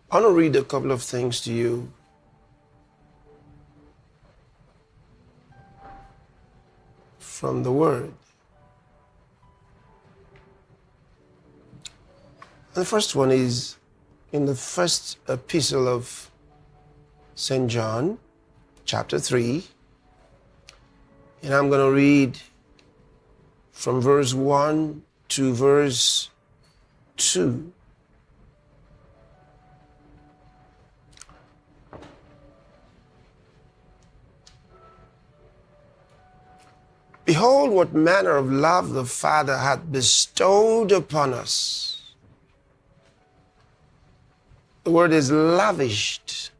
I want to read a couple of things to you. From the Word. The first one is in the first epistle of St. John, chapter 3. And I'm going to read from verse 1 to verse 2. Behold, what manner of love the Father hath bestowed upon us. The word is lavished.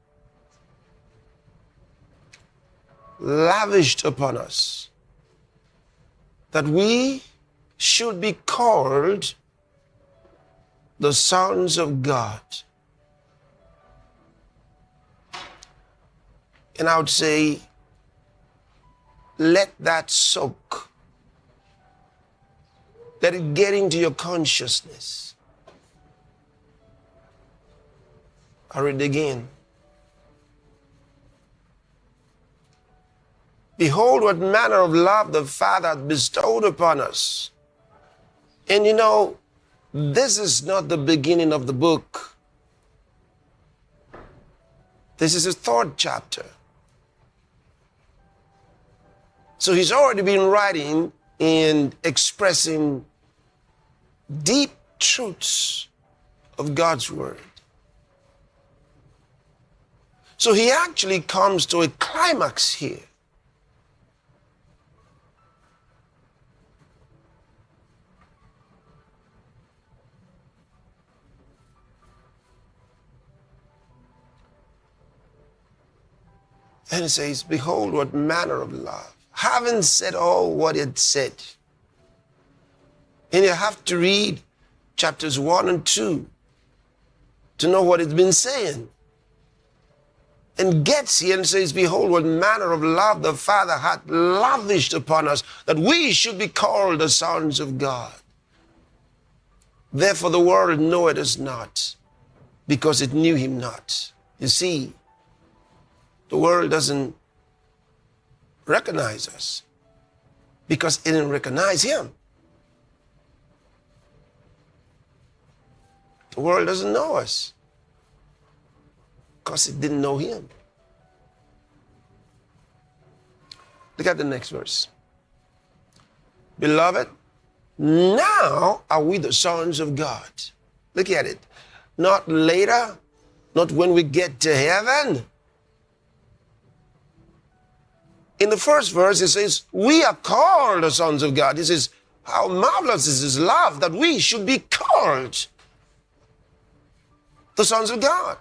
Lavished upon us. That we should be called the sons of God. And I would say, let that soak. Let it get into your consciousness. I'll read it again. Behold, what manner of love the Father hath bestowed upon us. And you know, this is not the beginning of the book. This is his third chapter. So he's already been writing and expressing deep truths of God's Word. So he actually comes to a climax here. And it says, behold, what manner of love. Having said all what it said. And you have to read chapters 1 and 2 to know what it's been saying. And gets here and says, behold, what manner of love the Father hath lavished upon us, that we should be called the sons of God. Therefore the world knoweth us not, because it knew him not. You see, the world doesn't recognize us because it didn't recognize him. The world doesn't know us because it didn't know him. Look at the next verse. Beloved, now are we the sons of God. Look at it. Not later, not when we get to heaven. In the first verse, it says, we are called the sons of God. It says, how marvelous is his love that we should be called the sons of God.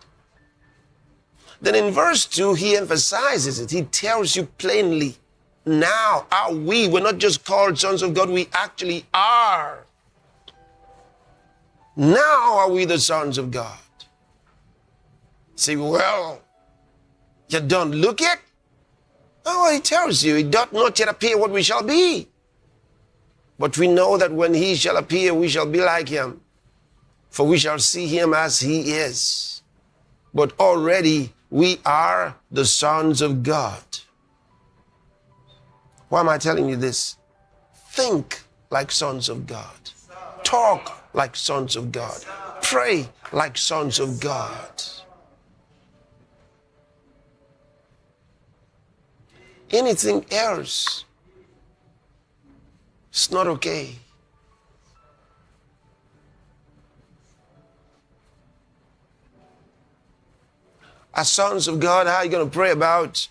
Then in verse 2, he emphasizes it. He tells you plainly, now are we. We're not just called sons of God, we actually are. Now are we the sons of God. Say, well, you don't look it. Oh, he tells you, it doth not yet appear what we shall be. But we know that when he shall appear, we shall be like him. For we shall see him as he is. But already we are the sons of God. Why am I telling you this? Think like sons of God. Talk like sons of God. Pray like sons of God. Anything else, it's not okay. As sons of God, how are you going to pray about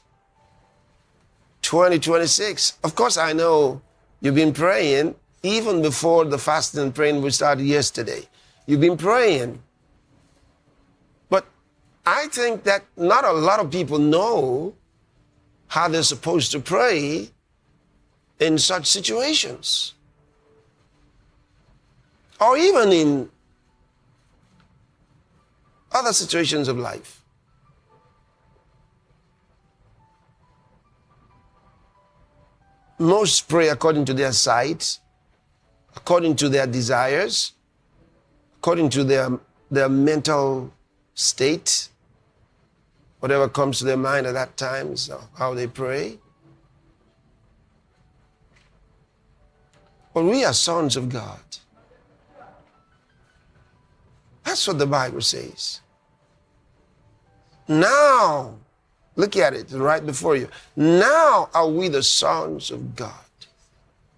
2026? Of course, I know you've been praying even before the fasting and praying we started yesterday. You've been praying. But I think that not a lot of people know how they're supposed to pray in such situations. Or even in other situations of life. Most pray according to their sight, according to their desires, according to their mental state, whatever comes to their mind at that time is how they pray. But we are sons of God. That's what the Bible says. Now, look at it right before you. Now are we the sons of God.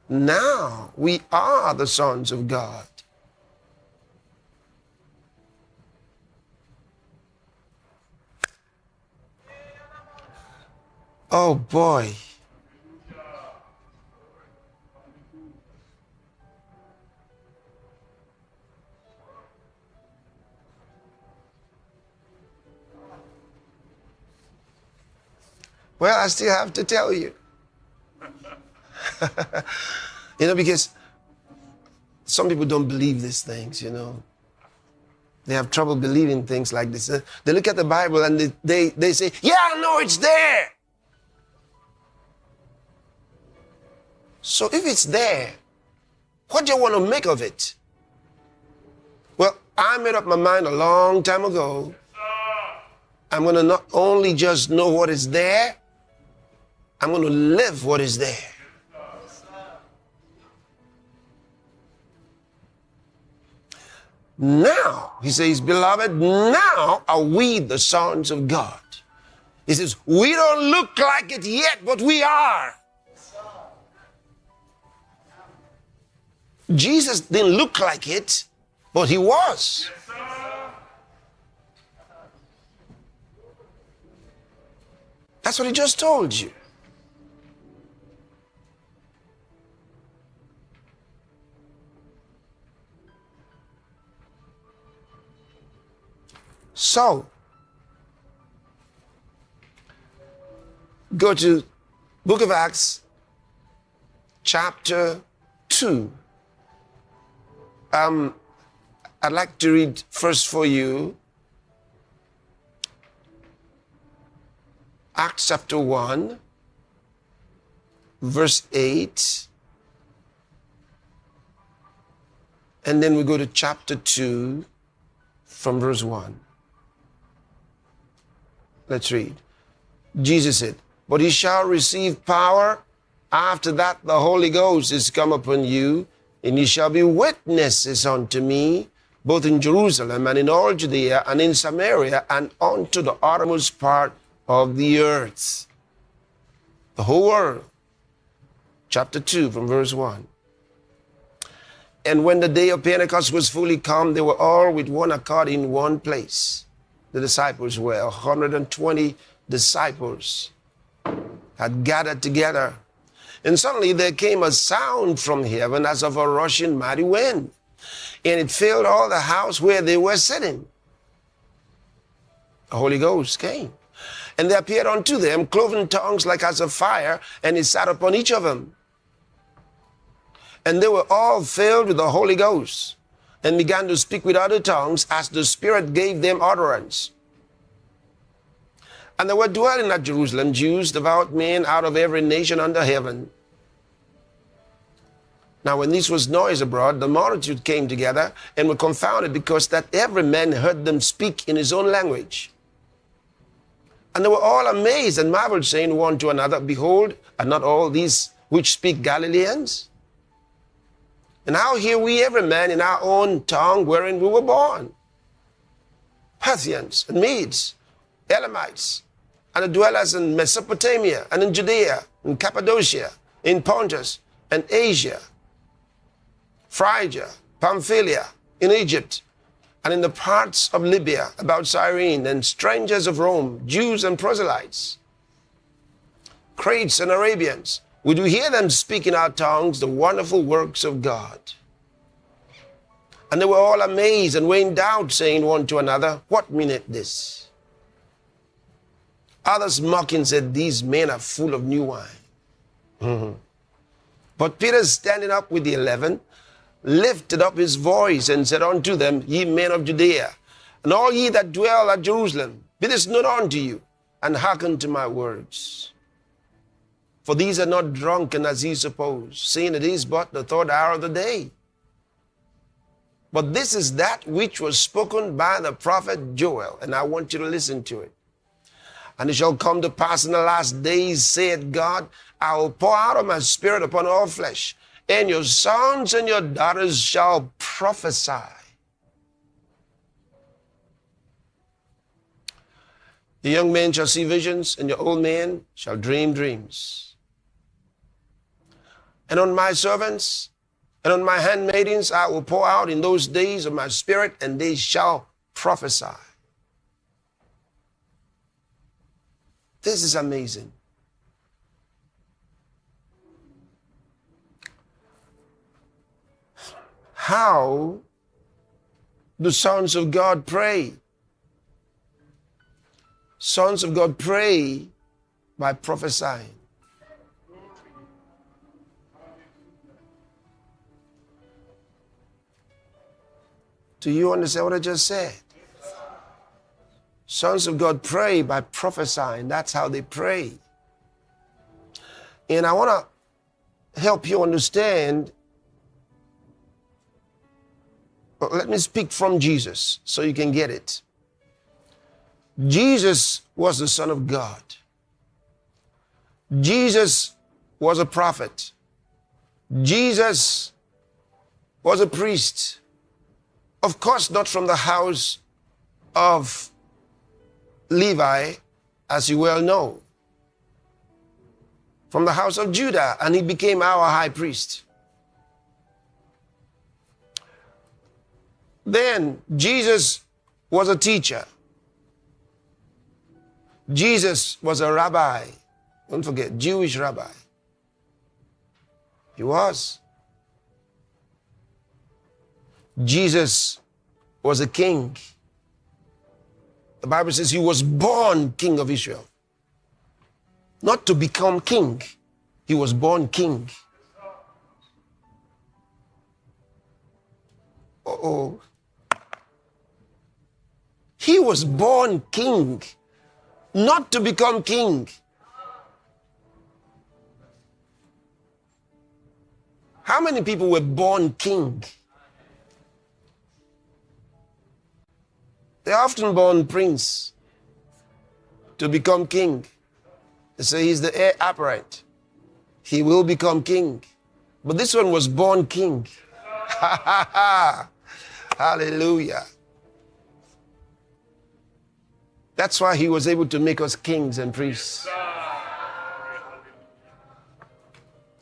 Now we are the sons of God. Oh boy. Well, I still have to tell you. Because some people don't believe these things, They have trouble believing things like this. They look at the Bible and they say, yeah, I know it's there. So if it's there, what do you want to make of it? Well, I made up my mind a long time ago. I'm going to not only just know what is there, I'm going to live what is there. Now, he says, beloved, now are we the sons of God. He says, we don't look like it yet, but we are. Jesus didn't look like it, but he was. That's what he just told you. So, go to Book of Acts, chapter 2. I'd like to read first for you Acts chapter 1, verse 8. And then we go to chapter 2 from verse 1. Let's read. Jesus said, but ye shall receive power. After that the Holy Ghost is come upon you, and ye shall be witnesses unto me, both in Jerusalem and in all Judea and in Samaria and unto the uttermost part of the earth. The whole world. Chapter 2 from verse 1. And when the day of Pentecost was fully come, they were all with one accord in one place. The disciples were 120 disciples had gathered together. And suddenly there came a sound from heaven as of a rushing mighty wind, and it filled all the house where they were sitting. The Holy Ghost came, and there appeared unto them cloven tongues like as of fire, and it sat upon each of them. And they were all filled with the Holy Ghost, and began to speak with other tongues as the Spirit gave them utterance. And there were dwelling at Jerusalem Jews, devout men out of every nation under heaven. Now when this was noised abroad, the multitude came together and were confounded, because that every man heard them speak in his own language. And they were all amazed and marveled, saying one to another, behold, are not all these which speak Galileans? And how hear we every man in our own tongue wherein we were born? Parthians and Medes, Elamites, and the dwellers in Mesopotamia and in Judea, in Cappadocia, in Pontus and Asia, Phrygia, Pamphylia, in Egypt, and in the parts of Libya about Cyrene, and strangers of Rome, Jews and proselytes, Cretes and Arabians, we do hear them speak in our tongues the wonderful works of God. And they were all amazed and were in doubt, saying one to another, what meaneth this? Others mocking said, these men are full of new wine. But Peter, standing up with the 11, lifted up his voice and said unto them, ye men of Judea, and all ye that dwell at Jerusalem, be this known unto you, and hearken to my words. For these are not drunken as ye suppose, seeing it is but the third hour of the day. But this is that which was spoken by the prophet Joel, and I want you to listen to it. And it shall come to pass in the last days, saith God, I will pour out of my spirit upon all flesh, and your sons and your daughters shall prophesy. The young men shall see visions, and your old men shall dream dreams. And on my servants and on my handmaidens I will pour out in those days of my spirit, and they shall prophesy. This is amazing. How do sons of God pray? Sons of God pray by prophesying. Do you understand what I just said? Sons of God pray by prophesying. That's how they pray. And I want to help you understand. Let me speak from Jesus so you can get it. Jesus was the Son of God. Jesus was a prophet. Jesus was a priest. Of course, not from the house of Levi, as you well know. From the house of Judah, and he became our high priest. Then Jesus was a teacher. Jesus was a rabbi. Don't forget, Jewish rabbi. He was. Jesus was a king. The Bible says he was born king of Israel. Not to become king. He was born king. Uh-oh. He was born king. Not to become king. How many people were born king? They're often born prince to become king. They say he's the heir apparent. He will become king. But this one was born king. Hallelujah. That's why he was able to make us kings and priests.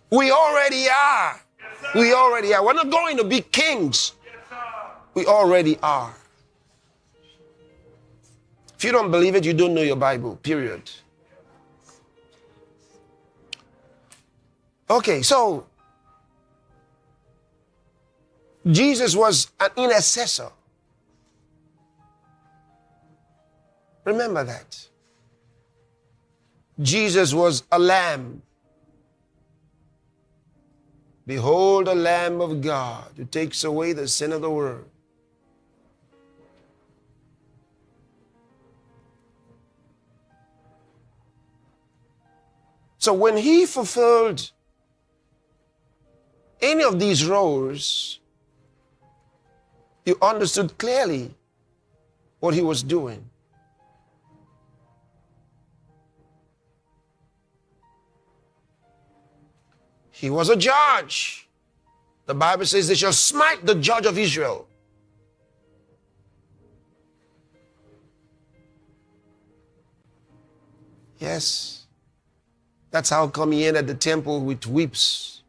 We already are. We already are. We're not going to be kings. We already are. If you don't believe it, you don't know your Bible, period. Okay, so Jesus was an intercessor. Remember that. Jesus was a lamb. Behold, the Lamb of God who takes away the sin of the world. So when he fulfilled any of these roles, you understood clearly what he was doing. He was a judge. The Bible says they shall smite the judge of Israel. Yes. That's how come he entered the temple with whips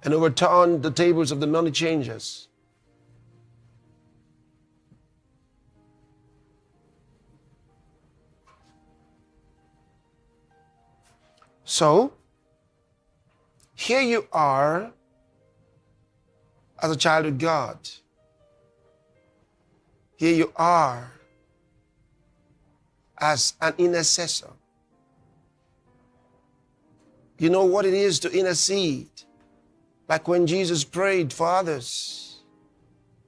and overturned the tables of the money changers. So, here you are as a child of God. Here you are as an intercessor. You know what it is to intercede? Like when Jesus prayed for others.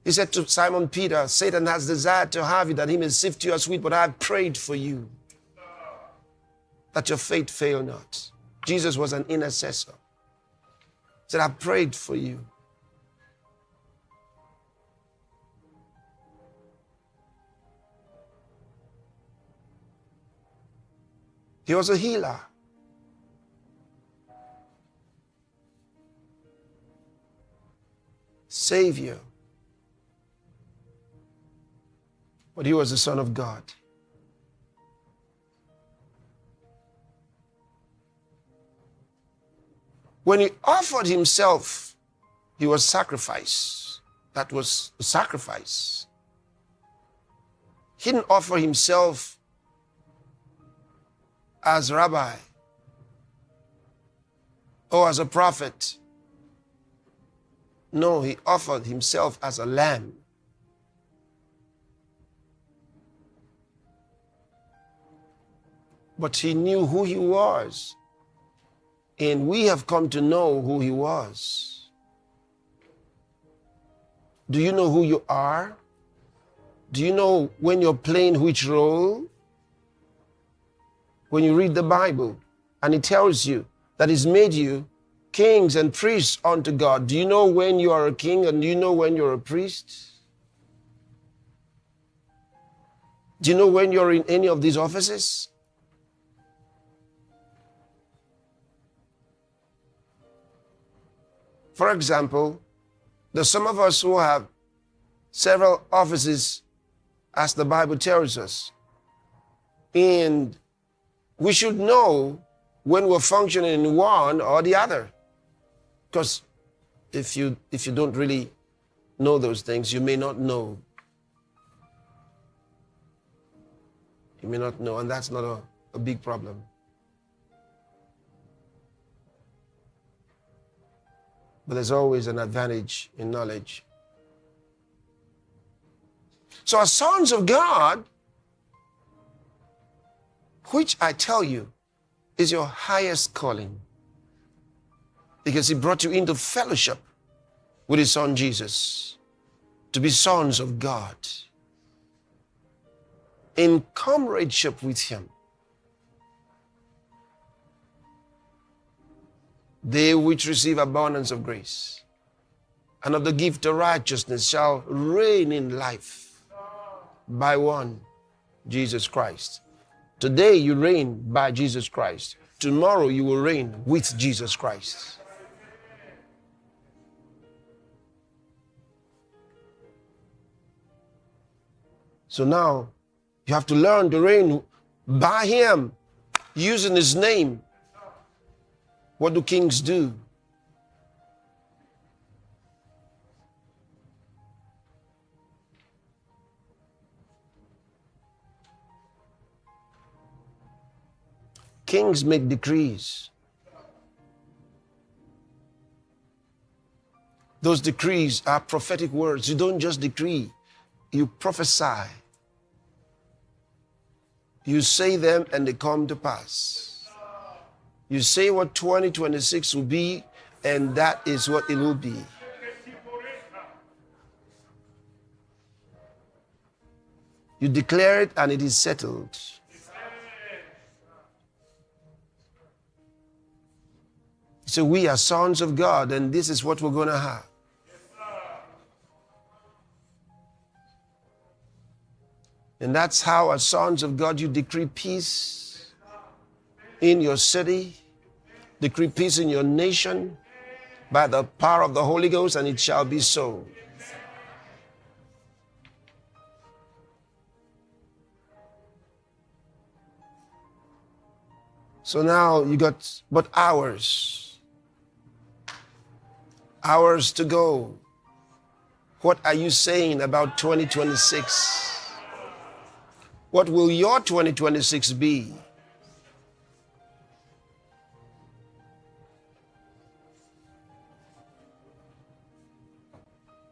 He said to Simon Peter, Satan has desired to have you that he may sift you as wheat, but I have prayed for you that your faith fail not. Jesus was an intercessor. Said, I prayed for you. He was a healer. Savior. But he was the Son of God. When he offered himself, he was sacrificed. That was a sacrifice. He didn't offer himself as rabbi or as a prophet. No, he offered himself as a lamb. But he knew who he was. And we have come to know who he was. Do you know who you are? Do you know when you're playing which role? When you read the Bible and it tells you that he's made you kings and priests unto God. Do you know when you are a king and do you know when you're a priest? Do you know when you're in any of these offices? For example, there's some of us who have several offices, as the Bible tells us. And we should know when we're functioning in one or the other. Because if you don't really know those things, you may not know. You may not know, and that's not a big problem. But there's always an advantage in knowledge. So as sons of God, which I tell you is your highest calling, because he brought you into fellowship with his son Jesus, to be sons of God, in comradeship with him. They which receive abundance of grace and of the gift of righteousness shall reign in life by one, Jesus Christ. Today you reign by Jesus Christ. Tomorrow you will reign with Jesus Christ. So now you have to learn to reign by him, using his name. What do kings do? Kings make decrees. Those decrees are prophetic words. You don't just decree, you prophesy. You say them and they come to pass. You say what 2026 will be, and that is what it will be. You declare it and it is settled. So we are sons of God, and this is what we're going to have. And that's how, as sons of God, you decree peace in your city, decree peace in your nation by the power of the Holy Ghost, and it shall be so. So now you got but hours to go. What are you saying about 2026? What will your 2026 be?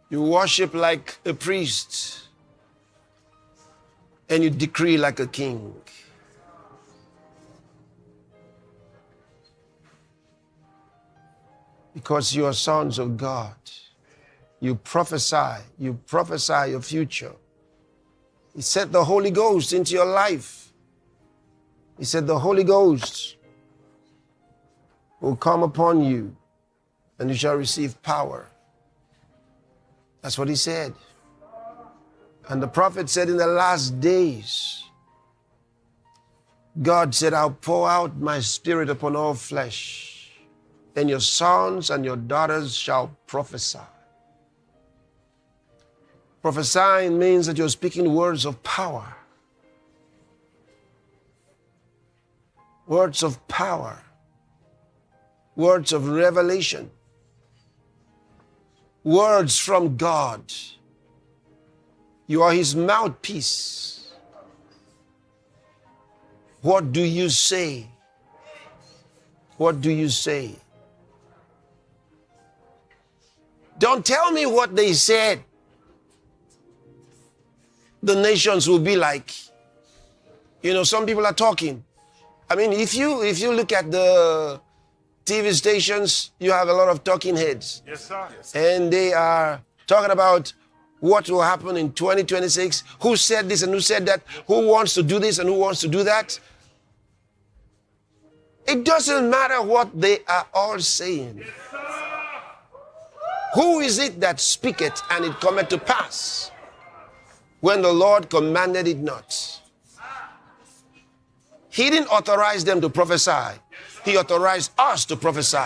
You worship like a priest, and you decree like a king. Because you are sons of God. You prophesy your future. He sent the Holy Ghost into your life. He said the Holy Ghost will come upon you and you shall receive power. That's what he said. And the prophet said in the last days, God said, I'll pour out my spirit upon all flesh. Then your sons and your daughters shall prophesy. Prophesying means that you're speaking words of power. Words of power. Words of revelation. Words from God. You are his mouthpiece. What do you say? What do you say? Don't tell me what they said. The nations will be like. You know, some people are talking. I mean, if you look at the TV stations, you have a lot of talking heads. Yes, sir. And they are talking about what will happen in 2026, who said this and who said that, who wants to do this and who wants to do that. It doesn't matter what they are all saying. Yes, sir. Who is it that speaketh and it cometh to pass when the Lord commanded it not? He didn't authorize them to prophesy. He authorized us to prophesy.